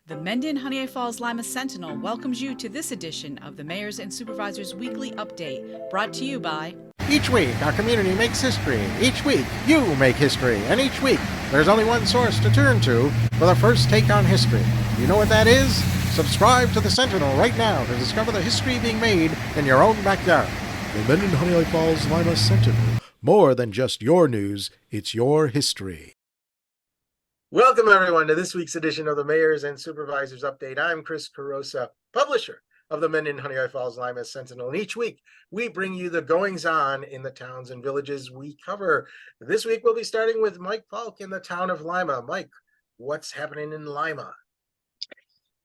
The Mendon-Honeoye Falls-Lima Sentinel welcomes you to this edition of the Mayors and Supervisors Weekly Update, brought to you by... Each week, our community makes history. Each week, you make history. And each week, there's only one source to turn to for the first take on history. You know what that is? Subscribe to the Sentinel right now to discover the history being made in your own backyard. The Mendon-Honeoye Falls-Lima Sentinel. More than just your news, it's your history. Welcome, everyone, to this week's edition of the Mayors and Supervisors Update. I'm Chris Carosa, publisher of the Mendon-Honeoye Falls-Lima Sentinel. And each week, we bring you the goings-on in the towns and villages we cover. This week, we'll be starting with Mike Falk in the town of Lima. Mike, what's happening in Lima?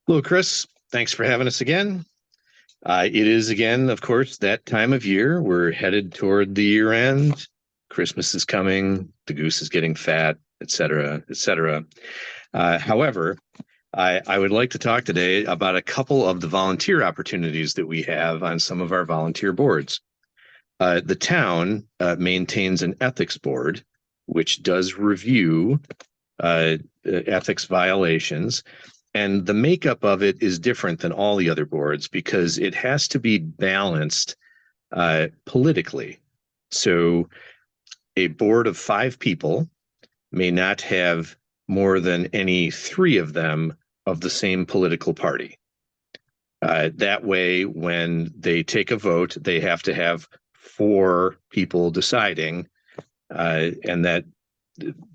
Hello, Chris. Thanks for having us again. It is, again, of course, that time of year. We're headed toward the year end. Christmas is coming. The goose is getting fat, etc., etc. However, I would like to talk today about a couple of the volunteer opportunities that we have on some of our volunteer boards. The town maintains an ethics board, which does review ethics violations. And the makeup of it is different than all the other boards because it has to be balanced politically. So a board of 5 people may not have more than any 3 of them of the same political party. That way, when they take a vote, they have to have 4 people deciding, and that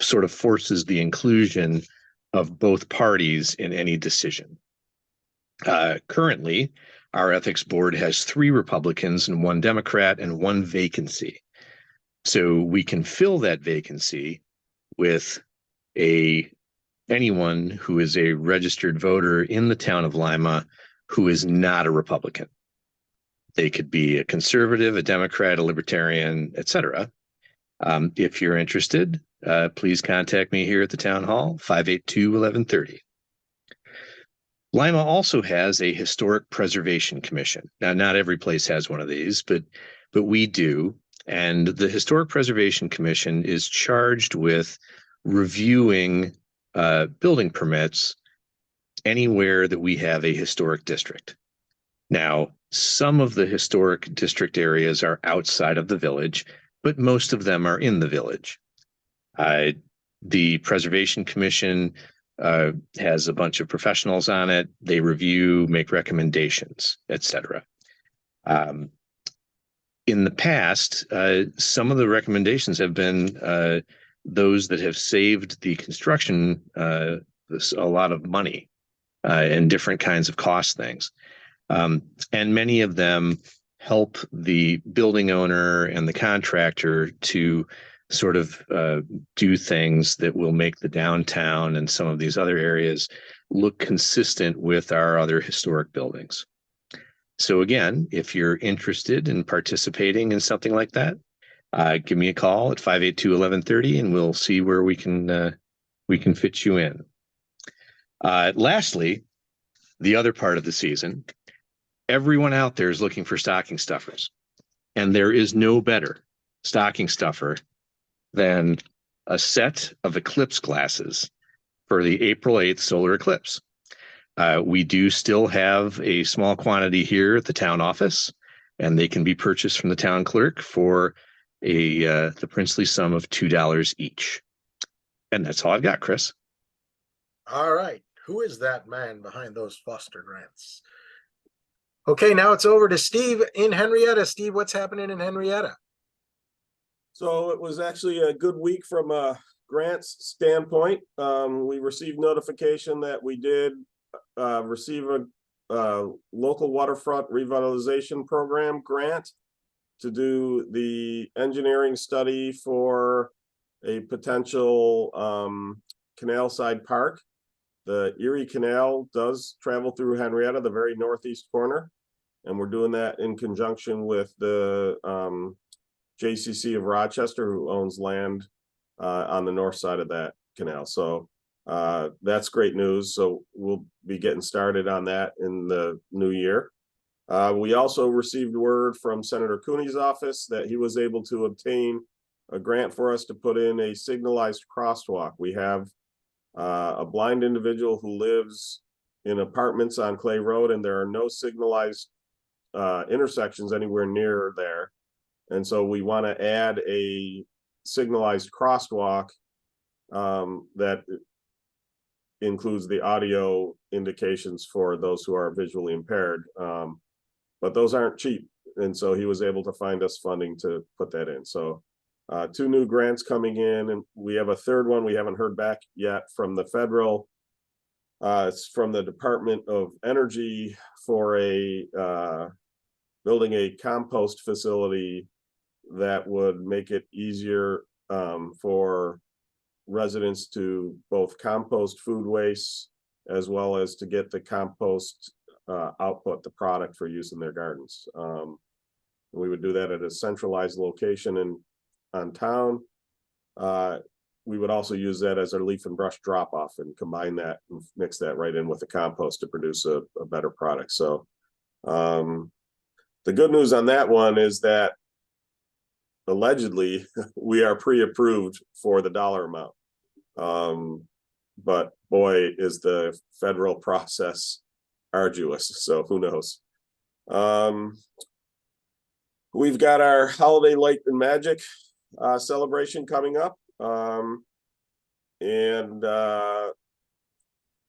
sort of forces the inclusion of both parties in any decision. Currently, our ethics board has 3 Republicans and 1 Democrat and 1 vacancy. So we can fill that vacancy with anyone who is a registered voter in the town of Lima who is not a Republican. They could be a conservative, a Democrat, a libertarian, etc. If you're interested, please contact me here at the town hall, 582-1130. Lima also has a historic preservation commission. Now, not every place has one of these, but we do. And the Historic Preservation Commission is charged with reviewing building permits anywhere that we have a historic district. Now, some of the historic district areas are outside of the village, but most of them are in the village. The Preservation Commission has a bunch of professionals on it. They review, make recommendations, etc. In the past, some of the recommendations have been those that have saved the construction a lot of money and different kinds of cost things. And many of them help the building owner and the contractor to sort of do things that will make the downtown and some of these other areas look consistent with our other historic buildings. So again, if you're interested in participating in something like that, give me a call at 582-1130 and we'll see where we can fit you in. Lastly, the other part of the season, everyone out there is looking for stocking stuffers, and there is no better stocking stuffer than a set of eclipse glasses for the April 8th solar eclipse. We do still have a small quantity here at the town office, and they can be purchased from the town clerk for the princely sum of $2 each. And that's all I've got, Chris. All right. Who is that man behind those Foster grants? Okay, now it's over to Steve in Henrietta. Steve, what's happening in Henrietta? So it was actually a good week from a grants standpoint. We received notification that we did receive a local waterfront revitalization program grant to do the engineering study for a potential canal side park. The Erie Canal does travel through Henrietta, the very northeast corner, and we're doing that in conjunction with the JCC of Rochester, who owns land on the north side of that canal. So that's great news. So we'll be getting started on that in the new year. We also received word from Senator Cooney's office that he was able to obtain a grant for us to put in a signalized crosswalk. We have a blind individual who lives in apartments on Clay Road, and there are no signalized intersections anywhere near there. And so we want to add a signalized crosswalk that includes the audio indications for those who are visually impaired. But those aren't cheap. And so he was able to find us funding to put that in. So 2 new grants coming in, and we have a third one we haven't heard back yet from the federal. It's from the Department of Energy for building a compost facility that would make it easier for residents to both compost food waste as well as to get the compost output, the product for use in their gardens. We would do that at a centralized location on town. We would also use that as our leaf and brush drop off and combine that and mix that right in with the compost to produce a better product. So the good news on that one is that allegedly we are pre-approved for the dollar amount. But boy, is the federal process arduous. So who knows? We've got our Holiday Light and Magic celebration coming up.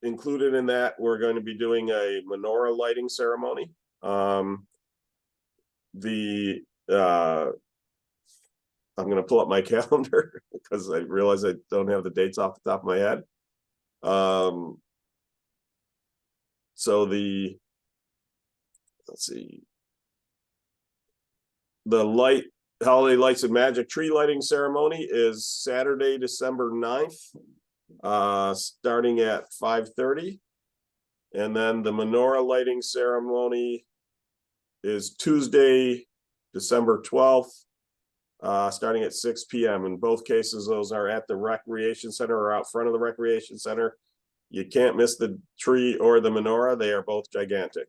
Included in that, we're going to be doing a menorah lighting ceremony. I'm going to pull up my calendar because I realize I don't have the dates off the top of my head. Let's see. The Holiday Lights and Magic tree lighting ceremony is Saturday, December 9th, starting at 5:30. And then the menorah lighting ceremony is Tuesday, December 12th, starting at 6 p.m. In both cases, those are at the recreation center or out front of the recreation center. You can't miss the tree or the menorah. They are both gigantic.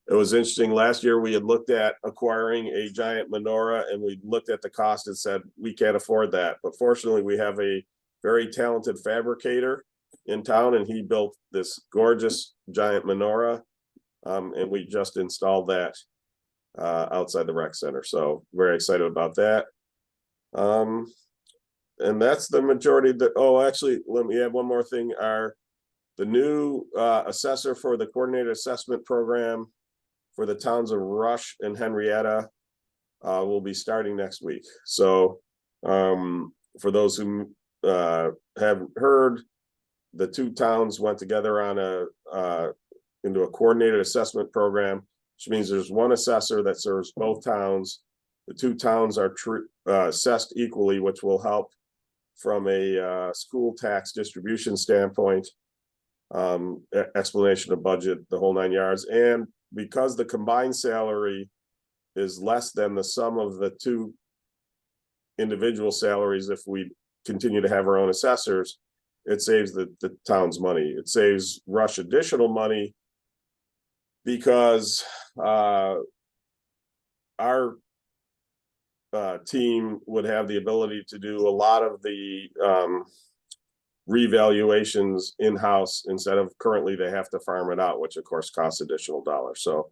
It was interesting. Last year, we had looked at acquiring a giant menorah, and we looked at the cost and said, we can't afford that. But fortunately, we have a very talented fabricator in town, and he built this gorgeous giant menorah. And we just installed that outside the rec center. So very excited about that. And that's the majority that, actually, let me add one more thing. The new assessor for the coordinated assessment program for the towns of Rush and Henrietta will be starting next week. So for those who haven't heard, the 2 towns went together on into a coordinated assessment program, which means there's one assessor that serves both towns. The 2 towns are assessed equally, which will help from a school tax distribution standpoint, explanation of budget, the whole 9 yards. And because the combined salary is less than the sum of the 2 individual salaries, if we continue to have our own assessors, it saves the town's money. It saves Rush additional money because our team would have the ability to do a lot of the revaluations in-house instead of currently they have to farm it out, which of course costs additional dollars. So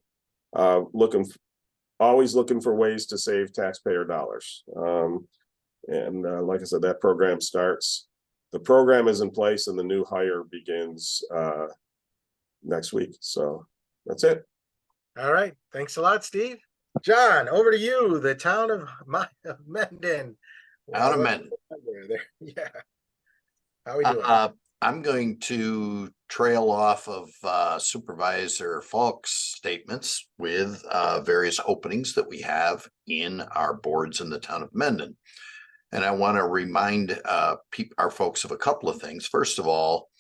always looking for ways to save taxpayer dollars. Like I said, that program starts. The program is in place and the new hire begins next week. So that's it. All right. Thanks a lot, Steve. John, over to you. The town of Mendon. Out of Mendon. Yeah. How are we doing? I'm going to trail off of Supervisor Falk's statements with various openings that we have in our boards in the town of Mendon. And I want to remind our folks of a couple of things. First of all,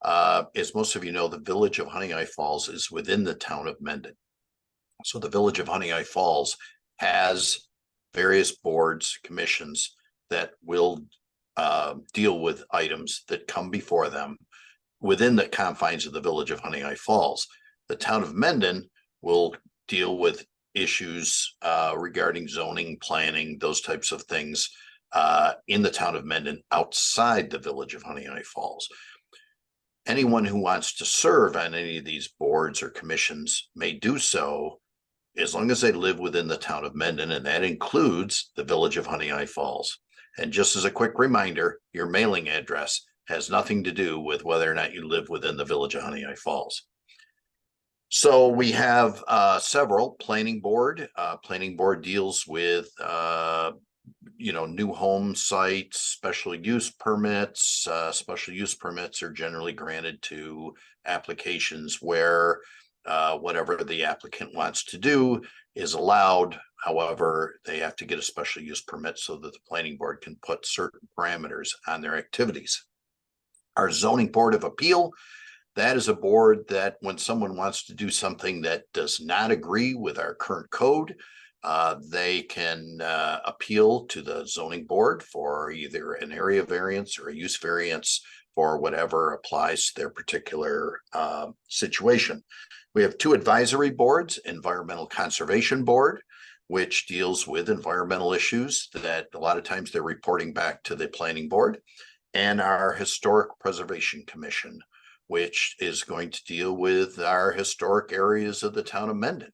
as most of you know, the village of Honeoye Falls is within the town of Mendon. So the village of Honeoye Falls has various boards, commissions that will deal with items that come before them within the confines of the village of Honeoye Falls. The town of Mendon will deal with issues regarding zoning, planning, those types of things in the town of Mendon outside the village of Honeoye Falls. anyone who wants to serve on any of these boards or commissions may do so as long as they live within the town of Mendon, and that includes the village of Honeoye Falls. And just as a quick reminder, your mailing address has nothing to do with whether or not you live within the village of Honeoye Falls. So we have several planning board. Planning board deals with new home sites, special use permits. Special use permits are generally granted to applications where whatever the applicant wants to do is allowed. However, they have to get a special use permit so that the planning board can put certain parameters on their activities. Our zoning board of appeal, that is a board that when someone wants to do something that does not agree with our current code, they can appeal to the zoning board for either an area variance or a use variance for whatever applies to their particular situation. We have two advisory boards: Environmental Conservation Board, which deals with environmental issues that a lot of times they're reporting back to the planning board, and our Historic Preservation Commission, which is going to deal with our historic areas of the town of Mendon.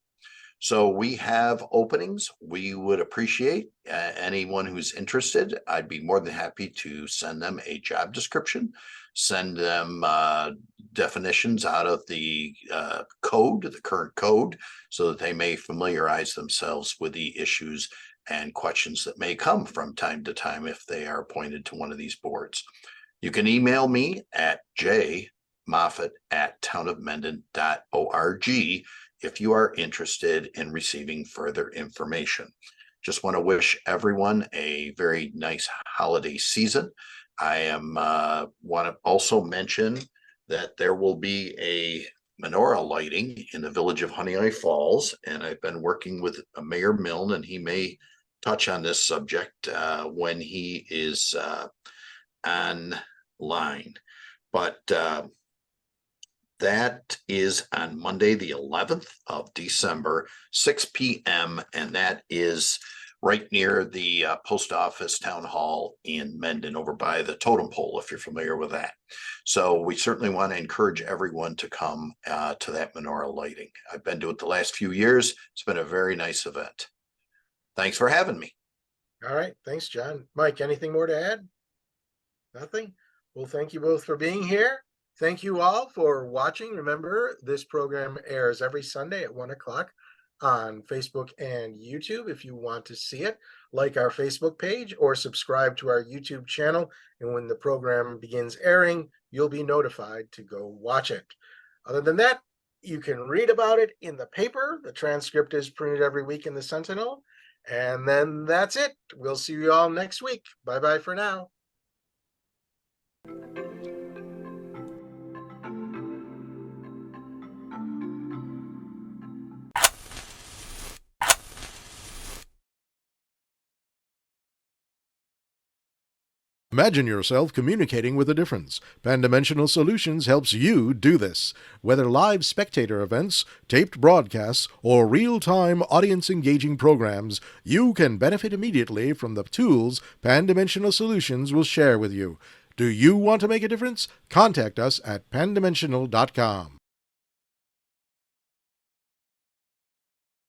So we have openings. We would appreciate anyone who's interested. I'd be more than happy to send them a job description, send them definitions out of the code, the current code, so that they may familiarize themselves with the issues and questions that may come from time to time if they are appointed to one of these boards. You can email me at jmoffat@townofmendon.org if you are interested in receiving further information. Just want to wish everyone a very nice holiday season. I want to also mention that there will be a menorah lighting in the village of Honeoye Falls, and I've been working with Mayor Milne, and he may touch on this subject when he is online. But that is on Monday, the 11th of December, 6 p.m. And that is right near the post office town hall in Mendon, over by the totem pole, if you're familiar with that. So we certainly want to encourage everyone to come to that menorah lighting. I've been to it the last few years. It's been a very nice event. Thanks for having me. All right. Thanks, John. Mike, anything more to add? Nothing? Well, thank you both for being here. Thank you all for watching. Remember, this program airs every Sunday at 1 o'clock on Facebook and YouTube. If you want to see it, like our Facebook page or subscribe to our YouTube channel. And when the program begins airing, you'll be notified to go watch it. Other than that, you can read about it in the paper. The transcript is printed every week in the Sentinel. And then that's it. We'll see you all next week. Bye-bye for now. Imagine yourself communicating with a difference. Pan-Dimensional Solutions helps you do this. Whether live spectator events, taped broadcasts, or real-time audience-engaging programs, you can benefit immediately from the tools Pan-Dimensional Solutions will share with you. Do you want to make a difference? Contact us at pandimensional.com.